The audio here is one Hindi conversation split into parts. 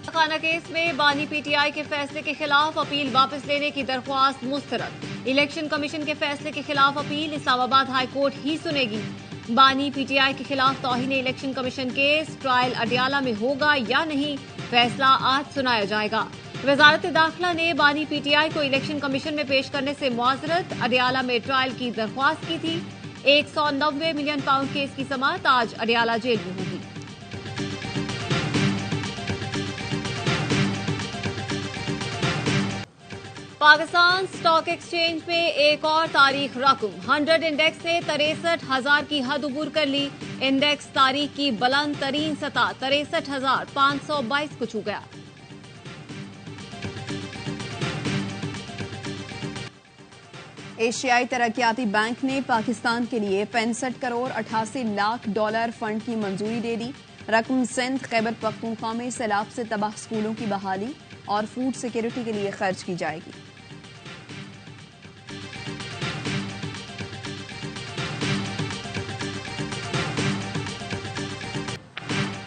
खाना केस में बानी पीटीआई के फैसले के खिलाफ अपील वापस लेने की दरख्वास्त मुस्तरद। इलेक्शन कमीशन के फैसले के खिलाफ अपील इस्लामाबाद हाई कोर्ट ही सुनेगी। बानी पीटीआई के खिलाफ तौहीन election commission case trial Adiala में होगा या नहीं, फैसला आज सुनाया जाएगा। वजारत दाखिला ने बानी पीटीआई को इलेक्शन कमीशन में पेश करने से मुआजरत अडियाला में ट्रायल की दरख्वास्त की थी। 190 मिलियन पाउंड केस की समाअत आज अडियाला जेल में होगी। पाकिस्तान स्टॉक एक्सचेंज में एक और तारीख रकम 100 इंडेक्स ने 63,000 की हद उबूर कर ली। इंडेक्स तारीख की बुलंद तरीन सतह 63,522 को छू गया। एशियाई तरक्याती बैंक ने पाकिस्तान के लिए 65 करोड़ 88 लाख डॉलर फंड की मंजूरी दे दी। रकम सिंध खैबर पख्तूनख्वा में सैलाब से तबाह स्कूलों की बहाली और फूड सिक्योरिटी के लिए खर्च की जाएगी।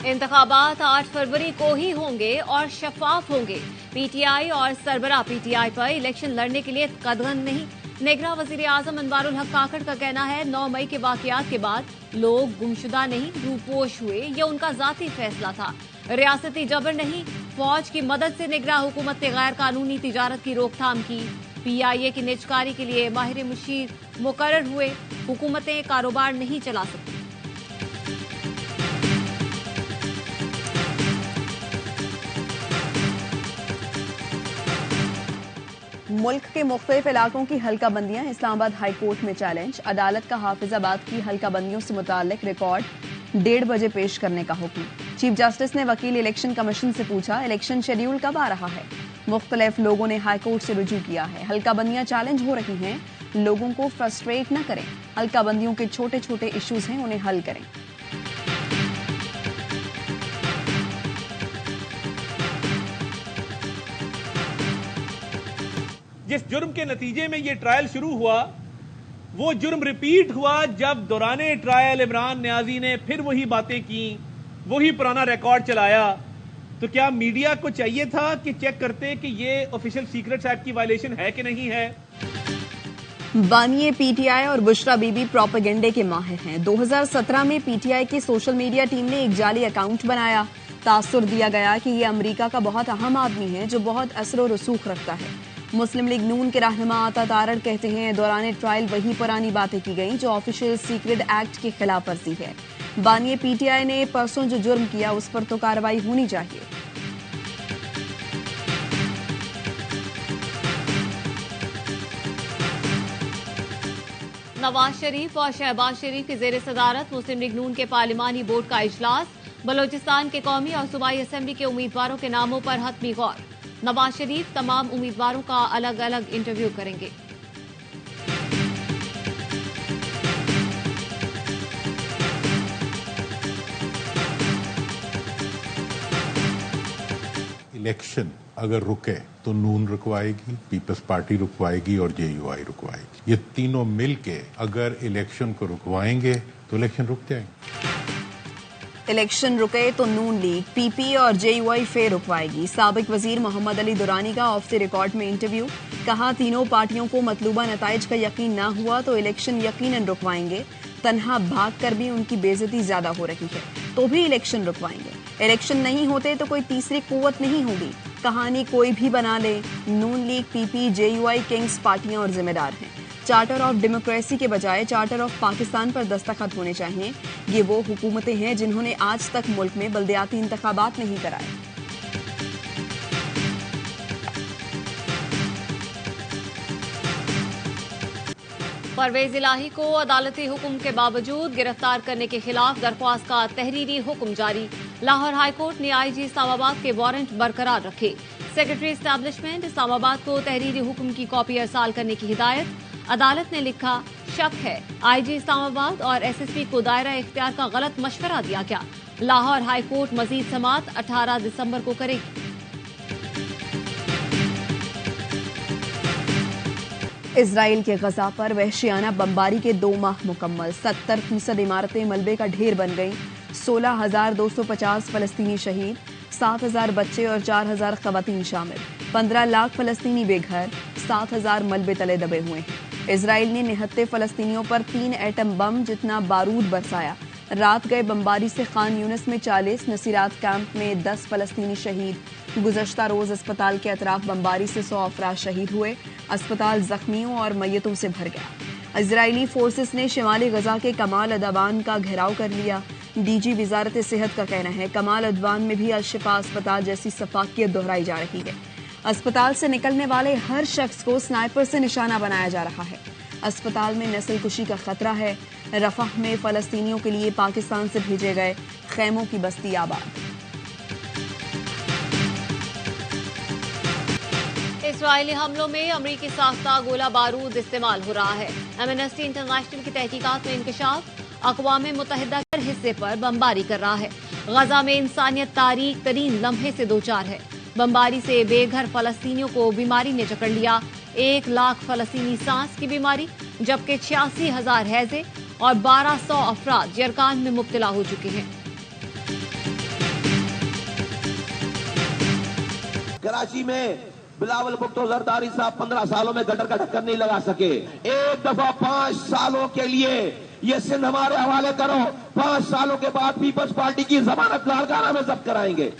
इंतखाबात 8 फरवरी को ही होंगे और शफाफ होंगे। पीटीआई और सरबराह पीटीआई पर इलेक्शन लड़ने के लिए कदगन नहीं। नेगरा वजीर आजम अनवारुल हक काकड़ का कहना है 9 मई के वाकयात के बाद लोग गुमशुदा नहीं रूपोश हुए, यह उनका जाती फैसला था। रियासती जबर नहीं, फौज की मदद से निगरां हुकूमत ने गैर कानूनी तिजारत की रोकथाम की। पीआईए की निजकारी के लिए माहिर मुशीर मुकर्रर हुए। हुकूमतें कारोबार नहीं चला सकती। मुल्क के मुख्तलिफ इलाकों की हल्का बंदियां इस्लामाबाद हाई कोर्ट में चैलेंज। अदालत का हाफिजाबाद की हल्का बंदियों से मुताल्लिक रिकॉर्ड 1:30 बजे पेश करने का हुक्म। चीफ जस्टिस ने वकील इलेक्शन कमीशन से पूछा, इलेक्शन शेड्यूल कब आ रहा है। मुख्तलिफ लोगों ने हाई कोर्ट से रुजू किया है। हल्का बंदियां चैलेंज हो रही हैं, लोगों को फ्रस्ट्रेट न करें। हल्का बंदियों के छोटे छोटे इश्यूज हैं, उन्हें हल करें। जिस जुर्म के नतीजे में ये ट्रायल शुरू हुआ, वो जुर्म रिपीट हुआ जब दौराने ट्रायल इमरान न्याजी ने फिर वही बातें की, वही पुराना रिकॉर्ड चलाया। तो क्या मीडिया को चाहिए था कि चेक करते कि ये ऑफिशियल सीक्रेट्स एक्ट की वायलेशन है कि नहीं है। बानिए पीटीआई और बुशरा बीबी प्रोपेगेंडे के माहिर हैं। 2017 में पीटीआई की सोशल मीडिया टीम ने एक जाली अकाउंट बनाया। तासुर दिया गया कि ये अमेरिका का बहुत अहम आदमी है जो बहुत असर और रसूख रखता है। मुस्लिम लीग नून के रहनुमा आता तारड़ कहते हैं दौरान ट्रायल वही पुरानी बातें की गई जो ऑफिशियल सीक्रेट एक्ट की खिलाफ वर्जी है। बानिए पीटीआई ने परसों जो जुर्म किया उस पर तो कार्रवाई होनी चाहिए। नवाज शरीफ और शहबाज शरीफ की जेर सदारत मुस्लिम लीग नून के पार्लिमानी बोर्ड का इजलास। बलोचिस्तान के कौमी और सूबाई असेंबली के उम्मीदवारों के नामों पर हतमी गौर। नवाज शरीफ तमाम उम्मीदवारों का अलग अलग इंटरव्यू करेंगे। इलेक्शन अगर रुके तो नून रुकवाएगी, पीपल्स पार्टी रुकवाएगी और जेयूआई रुकवाएगी। ये तीनों मिलके अगर इलेक्शन को रुकवाएंगे तो इलेक्शन रुक जाएंगे। इलेक्शन रुके तो नून लीग, पीपी और जेयूआई फिर रुकवाएगी। साबिक वजीर मोहम्मद अली दुरानी का ऑफ द रिकॉर्ड में इंटरव्यू। कहा तीनों पार्टियों को मतलूबा नताइज का यकीन न हुआ तो इलेक्शन यकीनन रुकवाएंगे। तन्हा भाग कर भी उनकी बेइज्जती ज्यादा हो रही है तो भी इलेक्शन रुकवाएंगे। इलेक्शन नहीं होते तो कोई तीसरी कुव्वत नहीं होगी। कहानी कोई भी बना ले, नून लीग, पीपी, जेयूआई किंग्स पार्टियां और जिम्मेदार हैं। चार्टर ऑफ डेमोक्रेसी के बजाय चार्टर ऑफ पाकिस्तान पर दस्तखत होने चाहिए। ये वो हुकूमतें हैं जिन्होंने आज तक मुल्क में बल्दियाती इंतखाबात नहीं कराए। परवेज इलाही को अदालती हुक्म के बावजूद गिरफ्तार करने के खिलाफ दरख्वास्त का तहरीरी हुक्म जारी। लाहौर हाईकोर्ट ने आईजी इस्लामाबाद के वारंट बरकरार रखे। सेक्रेटरी एस्टैब्लिशमेंट इस्लामाबाद को तहरीरी हुक्म की कॉपी अरसाल करने की हिदायत। अदालत ने लिखा, शक है आईजी इस्लामाबाद और एसएसपी को दायरा इख्तियार का गलत मशवरा दिया गया। लाहौर हाईकोर्ट मजीद समाअत 18 दिसंबर को करेगी। इजराइल के गजा पर वहशियाना बमबारी के 2 माह मुकम्मल। 70% इमारतें मलबे का ढेर बन गईं। 16,250 फलस्तीनी शहीद। 7,000 बच्चे और 4,000 खवातीन शामिल। 15 लाख फलस्तीनी बेघर, 7,000 मलबे तले दबे हुए हैं। इजराइल ने निहत्ते फलस्तीनियों पर 3 एटम बम जितना बारूद बरसाया। रात गए बमबारी से खान यूनिस में 40, नसीरात कैंप में 10 फलस्तीनी शहीद। गुज़श्ता रोज अस्पताल के अतराफ बमबारी से 100 अफराद शहीद हुए। अस्पताल जख्मियों और मैयतों से भर गया। इजरायली फोर्सेस ने शिमाली गजा के कमाल अदवान का घेराव कर लिया। डीजी वजारत सेहत का कहना है कमाल अदवान में भी अल-शिफा अस्पताल जैसी सफाकियत दोहराई जा रही है। अस्पताल से निकलने वाले हर शख्स को स्नाइपर से निशाना बनाया जा रहा है। अस्पताल में नस्लकुशी का खतरा है। रफाह में फलस्तीनियों के लिए पाकिस्तान से भेजे गए खैमों की बस्ती आबाद। इस्राएली हमलों में अमरीकी साख्ता गोला बारूद इस्तेमाल हो रहा है। एमनेस्टी इंटरनेशनल की तहकीकात में इंकशाफ, अक़वाम मुत्तहिदा के हिस्से पर बमबारी कर रहा है। गजा में इंसानियत तारीख तरीन लम्हे से दो चार है। बमबारी से बेघर फलस्तीनियों को बीमारी ने जकड़ लिया। 1 लाख फलस्तीनी सांस की बीमारी, जबकि 86,000 हैजे और 1200 अफराद जरकान में मुब्तला हो चुके हैं। कराची में बिलावल भुट्टो जरदारी साहब 15 सालों में गटर का ढक्कन नहीं लगा सके। एक दफा 5 सालों के लिए ये सिंध हमारे हवाले करो। 5 सालों के बाद पीपल्स पार्टी की जमानत लाड़काना में जब्त कराएंगे।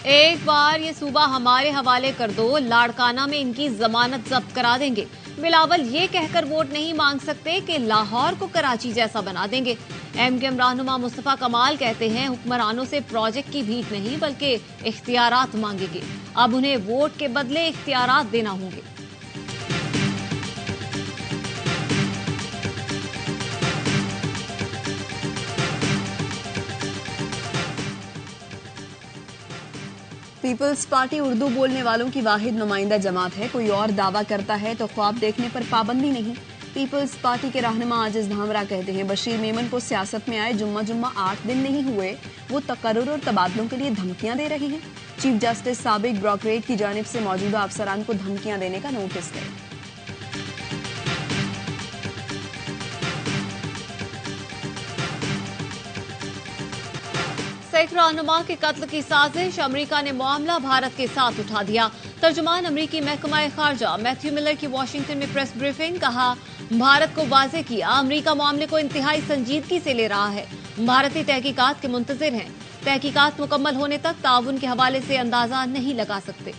एक बार ये सूबा हमारे हवाले कर दो, लाड़काना में इनकी जमानत जब्त करा देंगे। बिलावल ये कहकर वोट नहीं मांग सकते कि लाहौर को कराची जैसा बना देंगे। एमकेएम रहनुमा मुस्तफा कमाल कहते हैं हुक्मरानों से प्रोजेक्ट की भीख नहीं बल्कि इख्तियारात मांगेंगे। अब उन्हें वोट के बदले इख्तियारात देना होंगे। पीपल्स पार्टी उर्दू बोलने वालों की वाहिद नुमाइंदा जमात है। कोई और दावा करता है तो ख्वाब देखने पर पाबंदी नहीं। पीपल्स पार्टी के रहनुमा आजिज धामरा कहते हैं बशीर मेमन को सियासत में आए जुम्मा 8 दिन नहीं हुए, वो तकर्रुर और तबादलों के लिए धमकियां दे रहे हैं। चीफ जस्टिस साबिक ब्रोकरेट की जानिब से मौजूदा अफसरान को धमकियां देने का नोटिस है। सिख रहनुमा के कत्ल की साजिश, अमेरिका ने मामला भारत के साथ उठा दिया। तर्जुमान अमेरिकी महकमा खारजा मैथ्यू मिलर की वाशिंगटन में प्रेस ब्रीफिंग, कहा भारत को वाज़ेह किया अमेरिका मामले को इंतहाई संजीदगी से ले रहा है। भारतीय तहकीकात के मुंतजिर हैं। तहकीकात मुकम्मल होने तक ताउन के हवाले से अंदाजा नहीं लगा सकते।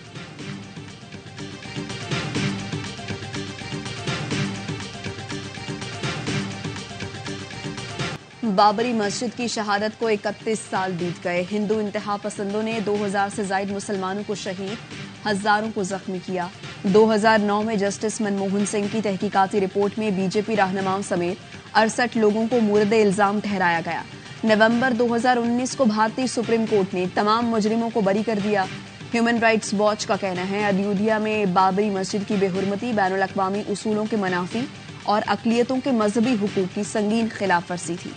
बाबरी मस्जिद की शहादत को 31 साल बीत गए। हिंदू इंतहा पसंदों ने 2000 से ज्यादा मुसलमानों को शहीद, हजारों को जख्मी किया। 2009 में जस्टिस मनमोहन सिंह की तहकीकाती रिपोर्ट में बीजेपी रहनुमाओं समेत 68 लोगों को मुर्द इल्जाम ठहराया गया। नवंबर 2019 को भारतीय सुप्रीम कोर्ट ने तमाम मुजरिमों को बरी कर दिया। ह्यूमन राइट्स वॉच का कहना है अयोध्या में बाबरी मस्जिद की बेहुरमती बैनुल अक़वामी उसूलों के मनाफी और अक़लियतों के मजहबी हुकूक की संगीन खिलाफ वर्जी थी।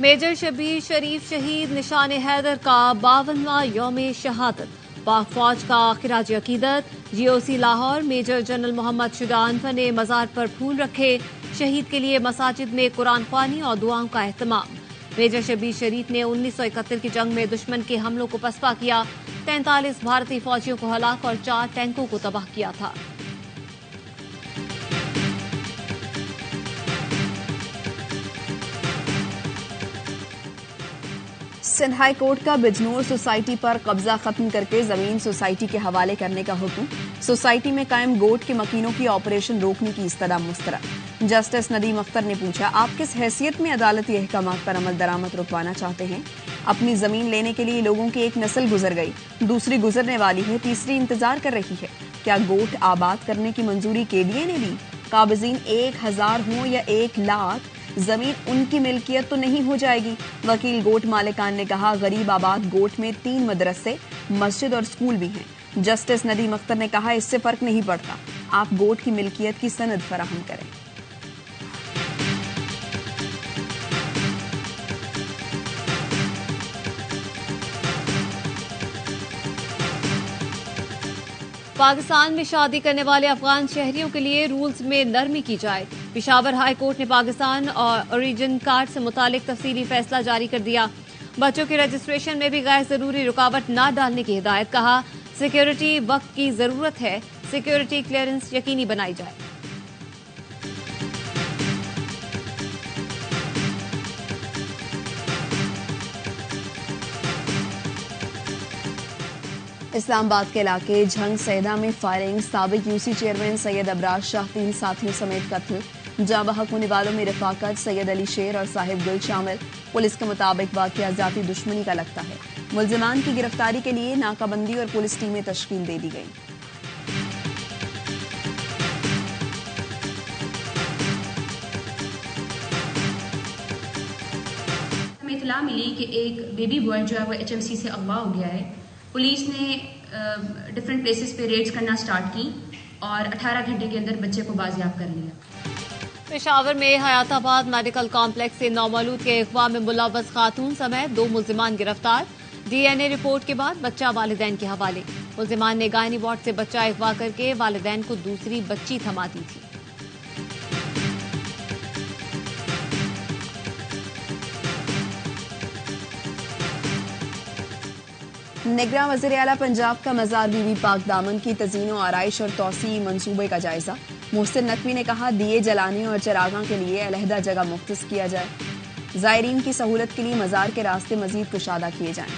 मेजर शब्बीर शरीफ शहीद, निशान हैदर का 52वां यौम शहादत। पाक फौज का खिराज अकीदत। GOC Lahore major general Mohammad Shuja Anwar ने मजार पर फूल रखे। शहीद के लिए मसाजिद में कुरान ख्वानी और दुआओं का एहतमाम। मेजर शब्बीर शरीफ ने 1971 की जंग में दुश्मन के हमलों को पसपा किया। 43 भारतीय फौजियों को हलाक और 4 टैंकों को तबाह किया था। सिंध हाई कोर्ट का बिजनौर सोसाइटी पर कब्जा खत्म करके जमीन सोसाइटी के हवाले करने का हुक्म। सोसाइटी में कायम गोट के मकीनों की ऑपरेशन रोकने की इस्तदा मुस्तरद। जस्टिस नदीम अख्तर ने पूछा, आप किस हैसियत में अदालती अहकामात पर अमल दरामद रुकवाना चाहते हैं? अपनी जमीन लेने के लिए लोगों की एक नस्ल गुजर गई, दूसरी गुजरने वाली है, तीसरी इंतजार कर रही है। क्या गोट आबाद करने की मंजूरी केडीए ने दी? काबिजीन 1000 हों या 1 लाख, जमीन उनकी मिल्कियत तो नहीं हो जाएगी। वकील गोट मालिकान ने कहा, गरीब आबाद गोट में 3 मदरसे, मस्जिद और स्कूल भी हैं। जस्टिस नदीम अख्तर ने कहा, इससे फर्क नहीं पड़ता, आप गोट की मिल्कियत की सनद फराहम करें। पाकिस्तान में शादी करने वाले अफगान शहरियों के लिए रूल्स में नरमी की जाए। पेशावर हाई कोर्ट ने पाकिस्तान और ओरिजिन कार्ड से मुतालिक तफसीली फैसला जारी कर दिया। बच्चों के रजिस्ट्रेशन में भी गैर जरूरी रुकावट न डालने की हिदायत। कहा, सिक्योरिटी वक्त की जरूरत है, सिक्योरिटी क्लियरेंस यकीनी बनाई जाए। इस्लामाबाद के इलाके झंग सैदा में फायरिंग, साबिक यूसी चेयरमैन सैयद अबराज शाह 3 साथियों समेत कत्ल। जाँ बहक होने वालों में रफाकत, सैयद अली शेर और साहिब गुल शामिल। पुलिस के मुताबिक वाकया जाती दुश्मनी का लगता है। मुल्जिमान की गिरफ्तारी के लिए नाकाबंदी और पुलिस टीमें तश्कील दे दी गई। हमें इत्तला मिली कि एक बेबी बॉय जो है वो HMC से अगवा हो गया है। पुलिस ने डिफरेंट प्लेसेस पे रेड्स करना स्टार्ट की और 18 घंटे के अंदर बच्चे को बाजियाब कर लिया। पेशावर में हयाताबाद मेडिकल कॉम्प्लेक्स से नौमौलूद के अगवा में मुलव्वस खातून समेत 2 मुल्जिमान गिरफ्तार। DNA रिपोर्ट के बाद बच्चा वालिदैन के हवाले। मुल्जिमान ने गायनी वार्ड से बच्चा अगवा करके वालिदैन को दूसरी बच्ची थमा दी थी। निगरान वज़ीर आला पंजाब का मज़ार बीबी पाक दामन की तज़ीन और आराइश और तौसी मंसूबे का जायजा। मोहसिन नकवी ने कहा, दिए जलाने और चरागां के लिए अलहदा जगह मुख्तस किया जाए। ज़ायरीन की सहूलत के लिए मज़ार के रास्ते मज़ीद कुशादा किए जाएं।